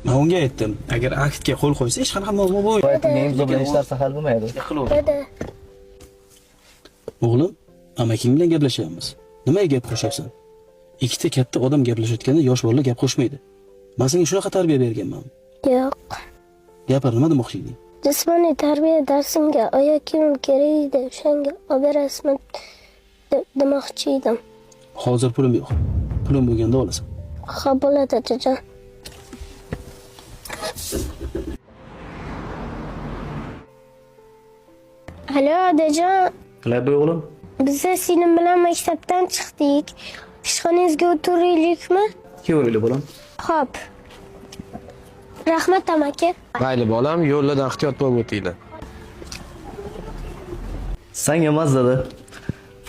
Men unga aytdim, agar aktga qo'l qo'ysa hech qanaqa muammo bo'lmaydi. Aytgan imzo bilan ishlar sahal bo'lmaydi. Dada, O'g'lim, amaking bilan gaplashyapmiz. Nimaga gap qo'shyapsan? Ikkita katta odam gaplashayotganda yosh bolalar gap qo'shmaydi. Men senga shunaqa tarbiya berganman. yo'q. Gapir, nima demoqchi eding? Jismoniy tarbiya darsimga oyoq kiyim kerak edi, o'shanga olib berasizmi demoqchi edim. Hozir pulim yo'q. Pulim bo'lganda olasan. Ha, bo'ladi dadajon. Alo, dadajon. Qilaybi o'g'lim? Biz sening bilan maktabdan chiqdik. Ishxonangizga o'tiraylikmi? Keling bo'lam. Xo'p. Rahmat amaki. Mayli bolam, yo'llardan ehtiyot bo'lib o'tinglar. Senga mazza-da.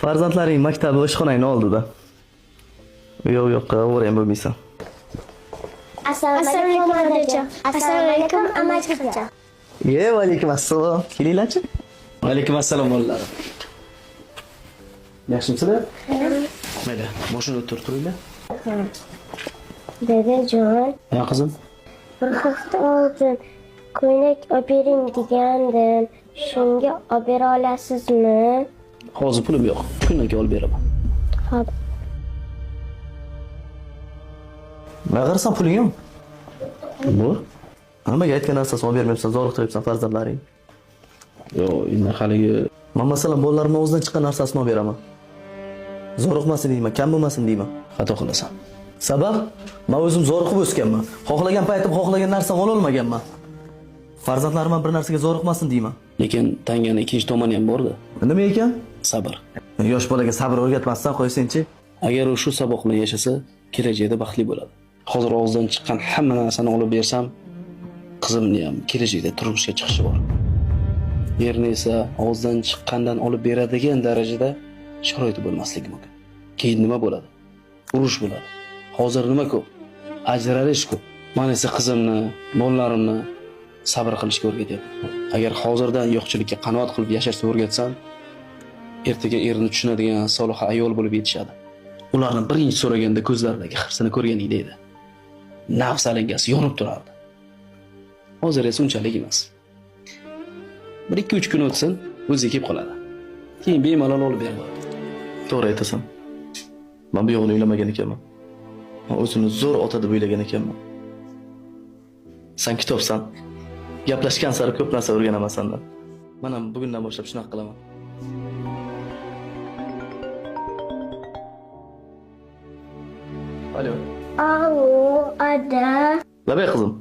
Farzandlaring maktabi ishxonangni oldida. Yo'q, o'rayam bo'lmaysan. Assalomu alaykum dadajon. Assalomu alaykum amachijon. Va alaykum assalom. Kelinglarchi? Va alaykum assalom bolalar. Yaxshimisizlar? Mayli, mashina turinglar. Dadajon, Ha, qizim. bir hafta oldin ko'ylak olib bering degandim. Shunga olib bera olasizmi? Hozir pulim yo'q. Kundan keyin olib beraman. Xo'p. Nima qarasan puling yo'q? Bu? Nimaga aytgan narsasini olib bermayapsan, zo'riqtiryapsan farzandlaring? Yo'q, endi haligi Men masalan bolalarimning o'zidan chiqqan narsasini olib beraman. Zo'riqmasin deyman, kam bo'lmasin deyman. xato qilasan. Sabab men o'zim zo'riqib o'sganman. Xohlagan paytim xohlagan narsani ola olmaganman. Farzandlarim ham bir narsaga zo'riqmasin deyman. Lekin tangani ikkinchi tomoni ham bor-da. Nima ekan? Sabr. Yosh bolaga sabr o'rgatmasdan qo'ysinchi. Agar u shu saboq bilan yashasa, kelajakda baxtli bo'ladi. Hozir og'zidan chiqqan hamma narsani olib bersam, qizimni ham kelajakda turmushga chiqishi bor. Erni esa og'zidan chiqqandan olib beradigan darajada sharoiti bo'lmasligi mumkin. Keyin nima bo'ladi? Urush bo'ladi. Hozir nima ko'p? Ajralish ko'p. Men esa qizimni, bolalarimni sabr qilishga o'rgatyapman. Agar hozirdan yo'qchilikka qanoat qilib yashashni o'rgatsam, ertaga erini tushunadigan soliha ayol bo'lib yetishadi. Ularni birinchi so'raganda ko'zlaridagi hirsini ko'rganingda edi. Nafs alangasi yonib turardi. Hozir esa unchalik emas. 1-2-3 kun o'tsin, o'ziga kelib qoladi. Keyin bemalol olib beraman. To'g'ri aytasan. Men bu yo'g'ini o'ylamagan ekanman. Men o'zimni zo'r ota deb o'ylagan ekanman. Sen kitobsan. Gaplashgan sari ko'p narsa o'rganaman sendan. Men ham bugundan boshlab shunaqa qilaman. Alo. Alo, ada. Labay qizim.